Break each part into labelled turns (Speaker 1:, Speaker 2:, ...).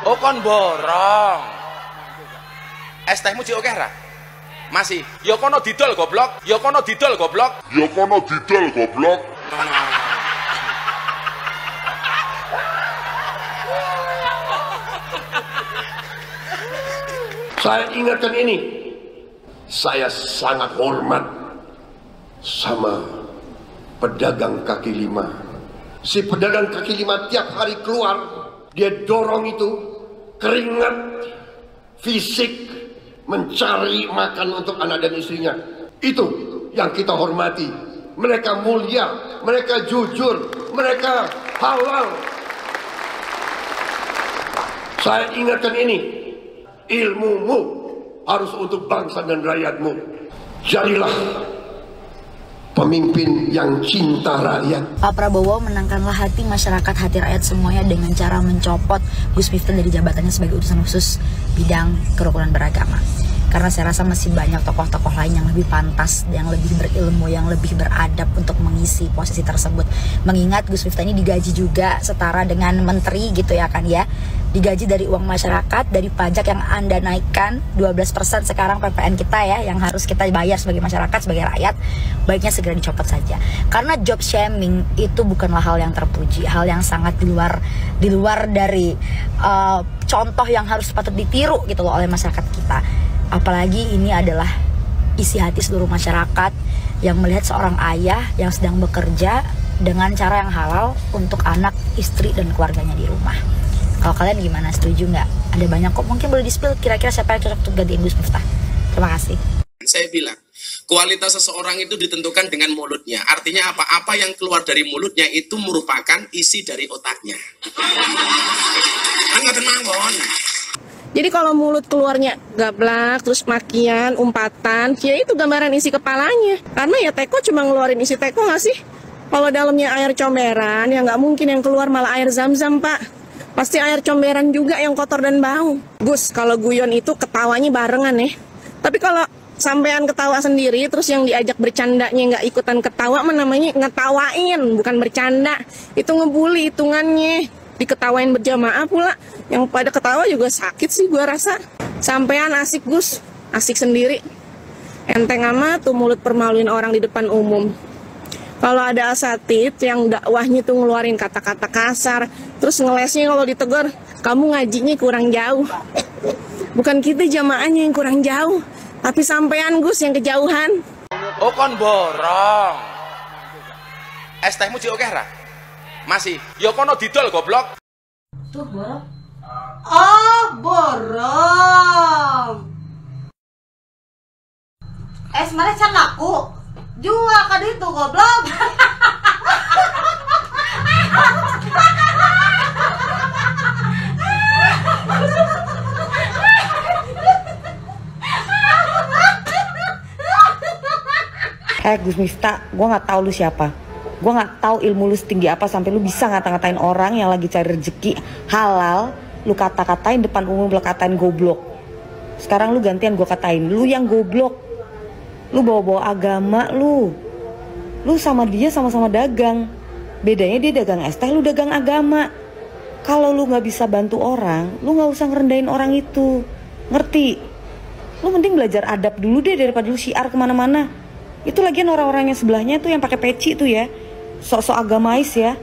Speaker 1: Oh kon borong. Es tehmu cik oke ra? Masih. Ya kono didol goblok. Ya kono didol goblok.
Speaker 2: Ya kono didol goblok.
Speaker 3: Saya ingatkan ini. Saya sangat hormat sama pedagang kaki lima. Si pedagang kaki lima tiap hari keluar, dia dorong itu keringat fisik mencari makan untuk anak dan istrinya. Itu yang kita hormati. Mereka mulia, mereka jujur, mereka halal. Saya ingatkan ini, ilmumu harus untuk bangsa dan rakyatmu. Jadilah pemimpin yang cinta rakyat.
Speaker 4: Pak Prabowo menangkanlah hati masyarakat, hati rakyat semuanya dengan cara mencopot Gus Miftah dari jabatannya sebagai utusan khusus bidang kerukunan beragama. Karena saya rasa masih banyak tokoh-tokoh lain yang lebih pantas, yang lebih berilmu, yang lebih beradab untuk mengisi posisi tersebut. Mengingat Gus Miftah ini digaji juga setara dengan menteri gitu ya kan ya. Digaji dari uang masyarakat, dari pajak yang Anda naikkan 12% sekarang PPN kita ya, yang harus kita bayar sebagai masyarakat, sebagai rakyat. Baiknya segera dicopot saja. Karena job shaming itu bukanlah hal yang terpuji, hal yang sangat di luar dari contoh yang harus patut ditiru gitu loh oleh masyarakat kita. Apalagi ini adalah isi hati seluruh masyarakat yang melihat seorang ayah yang sedang bekerja dengan cara yang halal untuk anak, istri, dan keluarganya di rumah. Kalau kalian gimana? Setuju nggak? Ada banyak kok, mungkin boleh di-spill kira-kira siapa yang cocok untuk gantiin Gus Miftah. Terima kasih.
Speaker 5: Saya bilang, kualitas seseorang itu ditentukan dengan mulutnya. Artinya apa? Apa yang keluar dari mulutnya itu merupakan isi dari otaknya. Angkatan mawon.
Speaker 6: Jadi kalau mulut keluarnya gablak, terus makian, umpatan, ya itu gambaran isi kepalanya. Karena ya teko cuma ngeluarin isi teko nggak sih? Kalau dalamnya air comberan, ya nggak mungkin yang keluar malah air zam-zam, Pak. Pasti air comberan juga yang kotor dan bau. Gus, kalau guyon itu ketawanya barengan ya. Tapi kalau sampean ketawa sendiri, terus yang diajak bercandanya nggak ikutan ketawa, namanya ngetawain, bukan bercanda. Itu ngebully hitungannya. Diketawain berjamaah pula. Yang pada ketawa juga sakit sih gua rasa. Sampean asik Gus, asik sendiri. Enteng amat tuh mulut permaluin orang di depan umum. Kalau ada asatid yang dakwahnya tuh ngeluarin kata-kata kasar, terus ngelesnya kalau ditegur, kamu ngajinya kurang jauh. Bukan kita jamaahnya yang kurang jauh, tapi sampean Gus yang kejauhan.
Speaker 1: Oh kon borong. Es tehmu cik oke ra? Masih. Ya kono didol goblok.
Speaker 7: Tuh borong. Oh borong. Es mereka laku. Jual kan itu goblok.
Speaker 8: Gus Miftah, gue nggak tahu lu siapa. Gue nggak tahu ilmu lu setinggi apa sampai lu bisa ngata-ngatain orang yang lagi cari rezeki halal. Lu kata-katain depan umum, lu katain goblok. Sekarang lu gantian gue katain lu yang goblok. Lu bawa-bawa agama lu. Lu sama dia sama-sama dagang. Bedanya dia dagang es teh, lu dagang agama. Kalau lu nggak bisa bantu orang, lu nggak usah ngerendahin orang itu. Ngerti? Lu mending belajar adab dulu deh daripada lu syiar kemana-mana. Itu lagian orang-orang yang sebelahnya tuh yang pakai peci tuh ya, sok-sok agamais ya.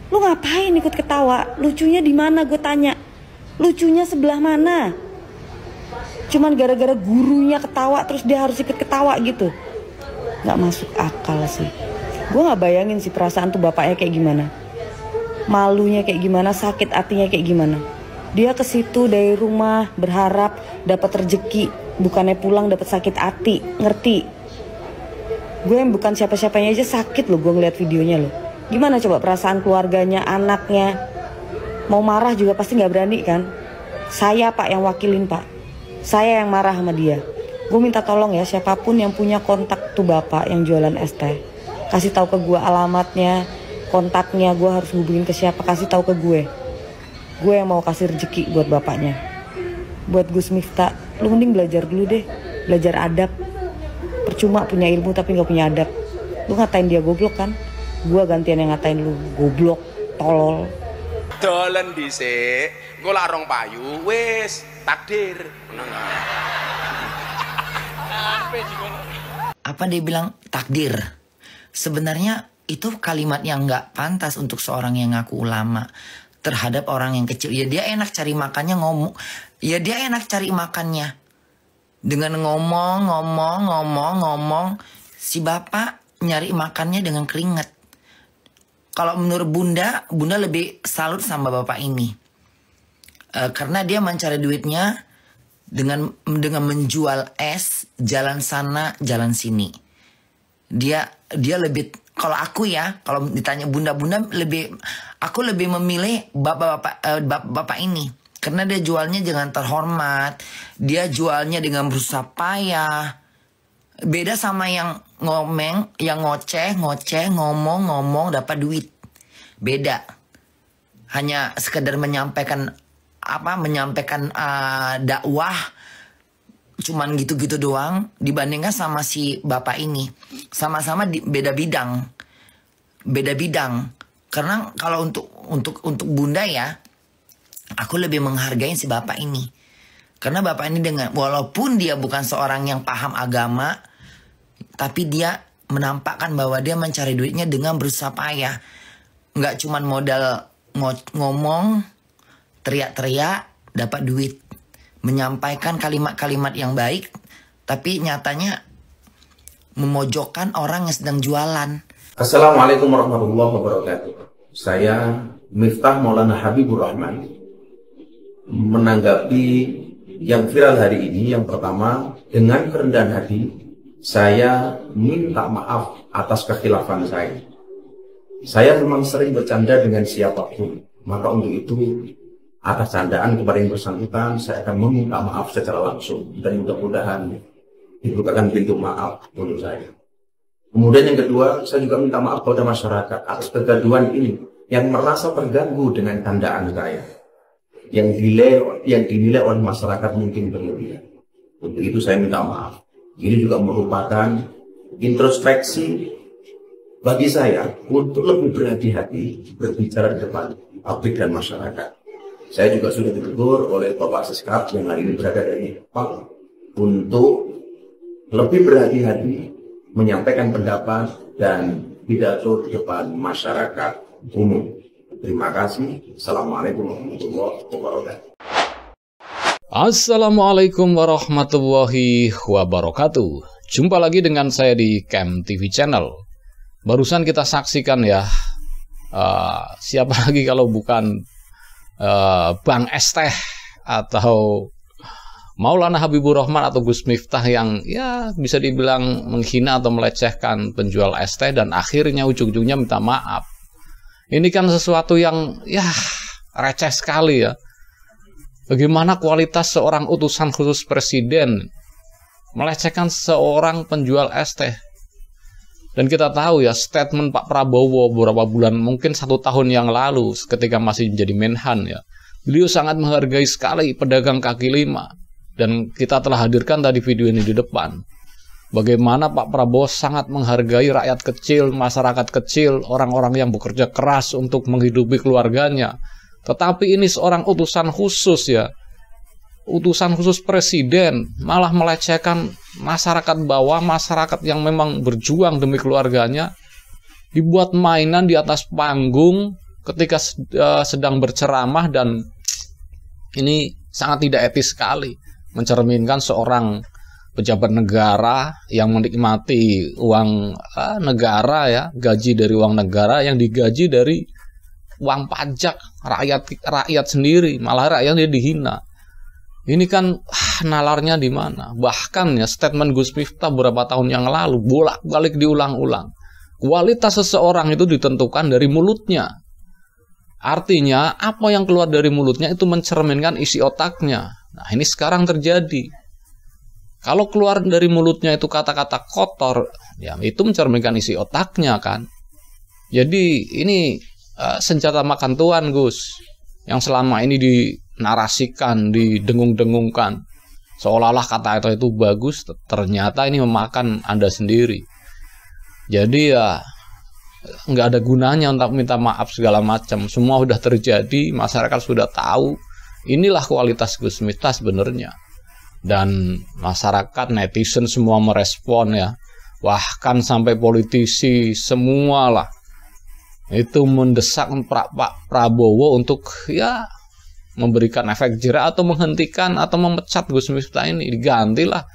Speaker 8: Lu ngapain ikut ketawa? Lucunya di mana gue tanya? Lucunya sebelah mana? Cuman gara-gara gurunya ketawa terus dia harus ikut ketawa gitu. Nggak masuk akal sih. Gue nggak bayangin sih perasaan tuh bapaknya kayak gimana. Malunya kayak gimana, sakit hatinya kayak gimana. Dia ke situ dari rumah berharap dapat rezeki, bukannya pulang dapat sakit hati. Ngerti? Gue yang bukan siapa-siapanya aja sakit loh gue ngeliat videonya loh. Gimana coba perasaan keluarganya, anaknya. Mau marah juga pasti nggak berani kan. Saya Pak yang wakilin Pak. Saya yang marah sama dia. Gue minta tolong ya siapapun yang punya kontak tuh bapak yang jualan es teh. Kasih tahu ke gue alamatnya, kontaknya, gue harus hubungin ke siapa, kasih tahu ke gue. Gue yang mau kasih rezeki buat bapaknya. Buat Gus Miftah, lu mending belajar dulu deh. Belajar adab. Percuma punya ilmu tapi gak punya adab. Lu ngatain dia goblok kan? Gue gantian yang ngatain lu goblok, tolol.
Speaker 1: Dolen dhisik, engko lak rong payu wis takdir.
Speaker 9: Apa dia bilang takdir? Sebenarnya itu kalimat yang nggak pantas untuk seorang yang ngaku ulama terhadap orang yang kecil. Ya dia enak cari makannya ngomong. Ya dia enak cari makannya dengan ngomong. Si bapak nyari makannya dengan keringat. Kalau menurut bunda lebih salut sama bapak ini. Karena dia mencari duitnya dengan menjual es, jalan sana, jalan sini. Dia lebih, kalau aku ya, kalau ditanya bunda-bunda aku lebih memilih bapak ini. Karena dia jualnya dengan terhormat, dia jualnya dengan berusaha payah. Beda sama yang ngomong, yang ngoceh, ngomong dapat duit. Beda. Hanya sekedar menyampaikan dakwah, cuman gitu-gitu doang, dibandingkan sama si bapak ini. Sama-sama beda bidang. Karena kalau untuk bunda ya, aku lebih menghargai si bapak ini. Karena bapak ini walaupun dia bukan seorang yang paham agama, tapi dia menampakkan bahwa dia mencari duitnya dengan berusaha payah. Nggak cuman modal ngomong, teriak-teriak, dapat duit. Menyampaikan kalimat-kalimat yang baik, tapi nyatanya memojokkan orang yang sedang jualan.
Speaker 10: Assalamualaikum warahmatullahi wabarakatuh. Saya Miftah Maulana Habibur Rahman. Menanggapi yang viral hari ini, yang pertama, dengan kerendahan hati, saya minta maaf atas kekhilafan saya. Saya memang sering bercanda dengan siapapun, maka untuk itu, atas candaan kepada yang bersangkutan, saya akan meminta maaf secara langsung, dan mudah-mudahan dibukakan pintu maaf untuk saya. Kemudian yang kedua, saya juga minta maaf kepada masyarakat atas kegaduhan ini, yang merasa terganggu dengan candaan saya. Yang dinilai oleh masyarakat mungkin berlebihan. Untuk itu saya minta maaf. Ini juga merupakan introspeksi bagi saya untuk lebih berhati-hati berbicara di depan publik dan masyarakat. Saya juga sudah ditegur oleh Bapak Seskap yang hari ini berada di Jepang untuk lebih berhati-hati menyampaikan pendapat dan pidato di depan masyarakat umum. Terima kasih. Assalamualaikum warahmatullahi wabarakatuh.
Speaker 11: Assalamualaikum warahmatullahi wabarakatuh. Jumpa lagi dengan saya di Camp TV Channel. Barusan kita saksikan ya, siapa lagi kalau bukan Bang Esteh atau Maulana Habibur Rahman atau Gus Miftah yang ya bisa dibilang menghina atau melecehkan penjual es teh dan akhirnya ujung-ujungnya minta maaf. Ini kan sesuatu yang ya receh sekali ya. Bagaimana kualitas seorang utusan khusus presiden melecehkan seorang penjual es teh. Dan kita tahu ya statement Pak Prabowo beberapa bulan, mungkin 1 tahun yang lalu ketika masih menjadi Menhan ya. Beliau sangat menghargai sekali pedagang kaki lima. Dan kita telah hadirkan tadi video ini di depan. Bagaimana Pak Prabowo sangat menghargai rakyat kecil, masyarakat kecil, orang-orang yang bekerja keras untuk menghidupi keluarganya. Tetapi ini seorang utusan khusus ya. Utusan khusus presiden malah melecehkan masyarakat bawah, masyarakat yang memang berjuang demi keluarganya. Dibuat mainan di atas panggung ketika sedang berceramah, dan ini sangat tidak etis sekali. Mencerminkan seorang pejabat negara yang menikmati uang negara ya, gaji dari uang negara yang digaji dari uang pajak rakyat sendiri, malah rakyatnya dihina. Ini kan nalarnya di mana? Bahkan ya statement Gus Miftah beberapa tahun yang lalu bolak-balik diulang-ulang. Kualitas seseorang itu ditentukan dari mulutnya. Artinya apa yang keluar dari mulutnya itu mencerminkan isi otaknya. Nah ini sekarang terjadi. Kalau keluar dari mulutnya itu kata-kata kotor, ya itu mencerminkan isi otaknya kan. Jadi ini senjata makan tuan Gus, yang selama ini dinarasikan, didengung-dengungkan. Seolah-olah kata itu bagus, ternyata ini memakan Anda sendiri. Jadi ya nggak ada gunanya untuk minta maaf segala macam. Semua sudah terjadi, masyarakat sudah tahu. Inilah kualitas Gus Miftah sebenarnya. Dan masyarakat, netizen semua merespon ya. Bahkan sampai politisi semualah itu mendesak Pak Prabowo untuk ya memberikan efek jera atau menghentikan atau memecat Gus Miftah ini, digantilah.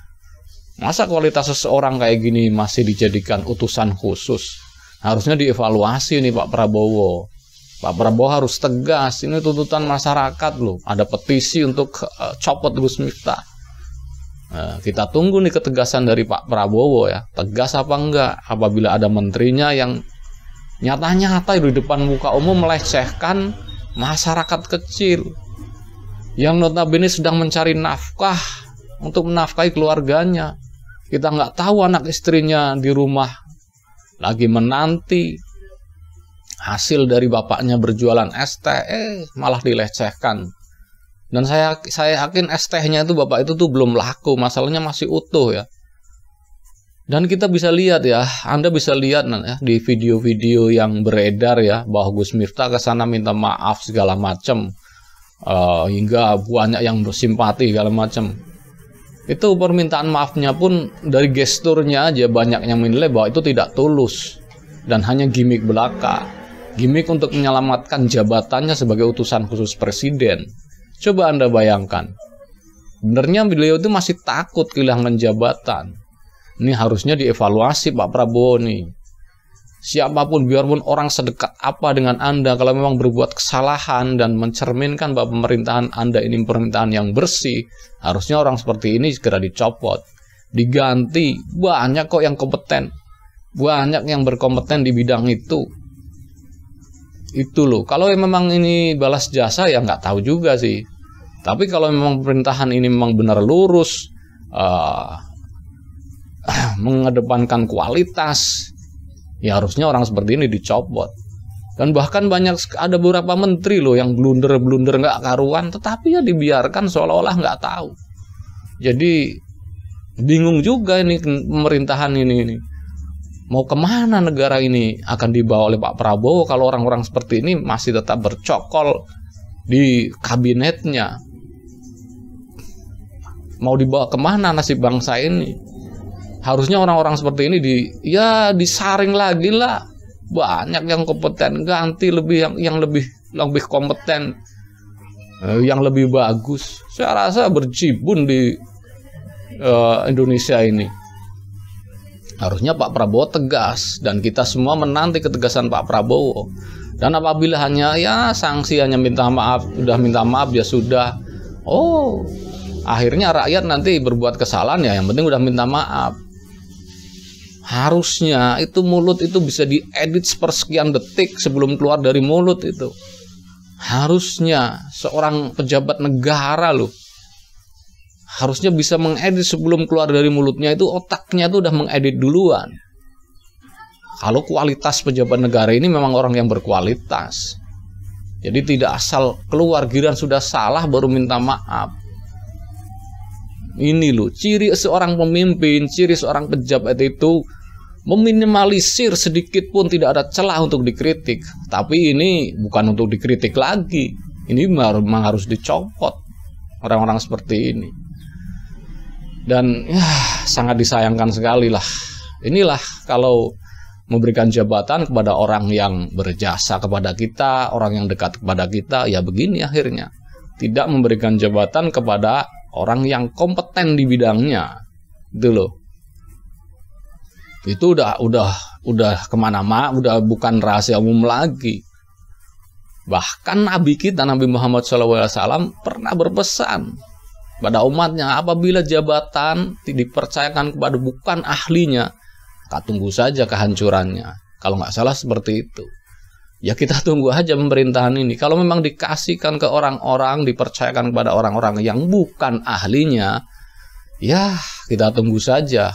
Speaker 11: Masa kualitas seseorang kayak gini masih dijadikan utusan khusus? Harusnya dievaluasi nih Pak Prabowo. Pak Prabowo harus tegas, ini tuntutan masyarakat loh. Ada petisi untuk copot Gus Miftah. Kita tunggu nih ketegasan dari Pak Prabowo ya. Tegas apa enggak apabila ada menterinya yang nyata-nyata di depan muka umum melecehkan masyarakat kecil yang notabene sedang mencari nafkah untuk menafkahi keluarganya. Kita nggak tahu anak istrinya di rumah lagi menanti hasil dari bapaknya berjualan es teh, malah dilecehkan. Dan saya yakin es tehnya itu bapak itu tuh belum laku, masalahnya masih utuh ya. Dan kita bisa lihat ya, Anda bisa lihat ya, di video-video yang beredar ya, bahwa Gus Miftah ke sana minta maaf segala macam, hingga banyak yang bersimpati segala macam. Itu permintaan maafnya pun dari gesturnya aja banyak yang menilai bahwa itu tidak tulus dan hanya gimmick belaka, gimmick untuk menyelamatkan jabatannya sebagai utusan khusus presiden. Coba Anda bayangkan, benernya beliau itu masih takut kehilangan jabatan. Ini harusnya dievaluasi Pak Prabowo nih. Siapapun, biarpun orang sedekat apa dengan Anda, kalau memang berbuat kesalahan dan mencerminkan bahwa pemerintahan Anda ini pemerintahan yang bersih, harusnya orang seperti ini segera dicopot, diganti. Banyak kok yang kompeten, banyak yang berkompeten di bidang itu. Itu loh. Kalau memang ini balas jasa ya nggak tahu juga sih. Tapi kalau memang pemerintahan ini memang benar lurus, mengedepankan kualitas, ya harusnya orang seperti ini dicopot. Dan bahkan ada beberapa menteri loh yang blunder nggak karuan, tetapi ya dibiarkan seolah-olah nggak tahu. Jadi bingung juga ini pemerintahan ini. Mau kemana negara ini akan dibawa oleh Pak Prabowo kalau orang-orang seperti ini masih tetap bercokol di kabinetnya? Mau dibawa kemana nasib bangsa ini? Harusnya orang-orang seperti ini disaring lagi lah. Banyak yang kompeten, ganti yang lebih kompeten, yang lebih bagus. Saya rasa berjibun di Indonesia ini. Harusnya Pak Prabowo tegas dan kita semua menanti ketegasan Pak Prabowo. Dan apabila hanya sanksi hanya minta maaf, sudah minta maaf ya sudah. Oh, akhirnya rakyat nanti berbuat kesalahan ya yang penting udah minta maaf. Harusnya itu mulut itu bisa diedit sepersekian detik sebelum keluar dari mulut itu. Harusnya seorang pejabat negara loh, harusnya bisa mengedit sebelum keluar dari mulutnya, itu otaknya tuh udah mengedit duluan. Kalau kualitas pejabat negara ini memang orang yang berkualitas. Jadi tidak asal keluar giliran sudah salah baru minta maaf. Ini loh, ciri seorang pemimpin, ciri seorang pejabat itu meminimalisir sedikit pun tidak ada celah untuk dikritik. Tapi ini bukan untuk dikritik lagi. Ini memang harus dicopot orang-orang seperti ini. Dan sangat disayangkan sekali lah. Inilah kalau memberikan jabatan kepada orang yang berjasa kepada kita, orang yang dekat kepada kita, ya begini akhirnya. Tidak memberikan jabatan kepada orang yang kompeten di bidangnya. Itu loh. Itu udah kemana-mana, udah bukan rahasia umum lagi. Bahkan Nabi kita, Nabi Muhammad SAW pernah berpesan pada umatnya, apabila jabatan dipercayakan kepada bukan ahlinya, maka tunggu saja kehancurannya. Kalau nggak salah seperti itu. Ya kita tunggu aja pemerintahan ini. Kalau memang dikasihkan ke orang-orang, dipercayakan kepada orang-orang yang bukan ahlinya, ya kita tunggu saja.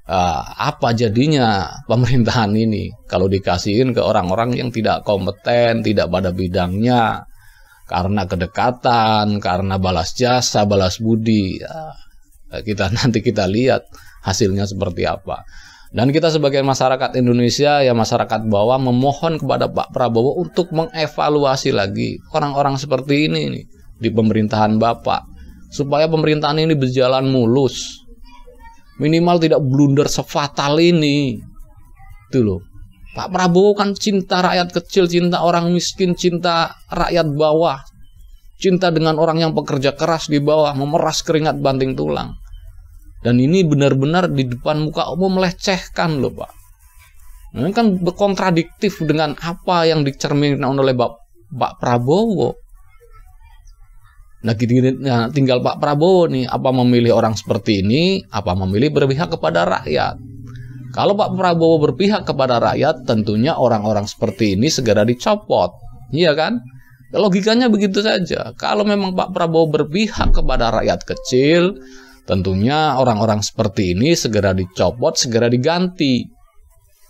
Speaker 11: Apa jadinya pemerintahan ini kalau dikasihin ke orang-orang yang tidak kompeten, tidak pada bidangnya, karena kedekatan, karena balas jasa, balas budi. Ya, nanti kita lihat hasilnya seperti apa. Dan kita sebagai masyarakat Indonesia, ya masyarakat bawah, memohon kepada Pak Prabowo untuk mengevaluasi lagi orang-orang seperti ini. di pemerintahan Bapak, supaya pemerintahan ini berjalan mulus. Minimal tidak blunder sefatal ini. Itu loh. Pak Prabowo kan cinta rakyat kecil, cinta orang miskin, cinta rakyat bawah, cinta dengan orang yang pekerja keras di bawah, memeras keringat banting tulang. Dan ini benar-benar di depan muka umum melecehkan loh Pak. Ini kan berkontradiktif dengan apa yang dicerminkan oleh Pak Prabowo. Nah, tinggal Pak Prabowo nih, apa memilih orang seperti ini, apa memilih berpihak kepada rakyat. Kalau Pak Prabowo berpihak kepada rakyat, tentunya orang-orang seperti ini segera dicopot. Iya kan? Logikanya begitu saja. Kalau memang Pak Prabowo berpihak kepada rakyat kecil, tentunya orang-orang seperti ini segera dicopot, segera diganti.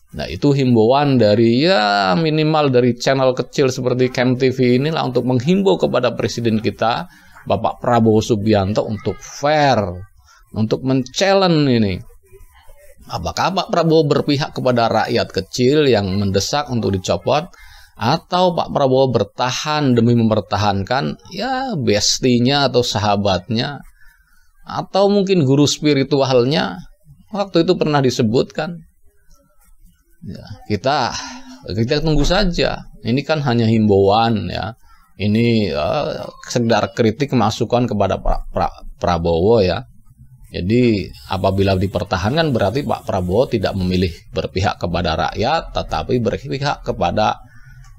Speaker 11: Nah, itu himbauan dari ya minimal dari channel kecil seperti Kem TV inilah untuk menghimbau kepada presiden kita, Bapak Prabowo Subianto, untuk fair, untuk men-challenge ini. Apakah Pak Prabowo berpihak kepada rakyat kecil yang mendesak untuk dicopot, atau Pak Prabowo bertahan demi mempertahankan ya bestinya atau sahabatnya, atau mungkin guru spiritualnya? Waktu itu pernah disebutkan. Ya, kita tunggu saja. Ini kan hanya himbauan ya. Ini sekedar kritik masukan kepada Pak Prabowo ya. Jadi apabila dipertahankan berarti Pak Prabowo tidak memilih berpihak kepada rakyat, tetapi berpihak kepada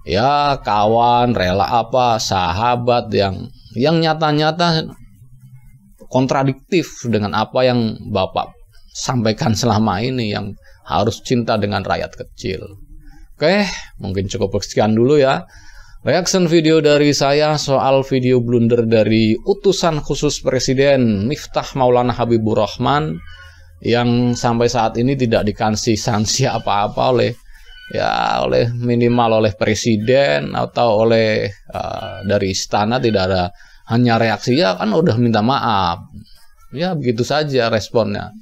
Speaker 11: ya kawan, rela apa, sahabat yang nyata-nyata kontradiktif dengan apa yang Bapak sampaikan selama ini, yang harus cinta dengan rakyat kecil. Oke, mungkin cukup sekian dulu ya reaction video dari saya soal video blunder dari utusan khusus Presiden Miftah Maulana Habibur Rahman yang sampai saat ini tidak dikasih sanksi apa-apa oleh minimal oleh Presiden atau oleh dari istana. Tidak ada, hanya reaksi ya kan udah minta maaf. Ya begitu saja responnya.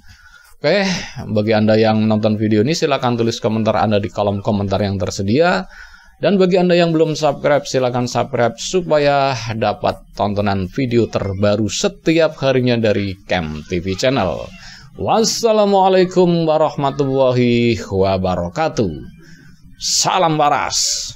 Speaker 11: Oke, bagi Anda yang menonton video ini silahkan tulis komentar Anda di kolom komentar yang tersedia. Dan bagi Anda yang belum subscribe, silahkan subscribe supaya dapat tontonan video terbaru setiap harinya dari Kem TV Channel. Wassalamualaikum warahmatullahi wabarakatuh. Salam waras.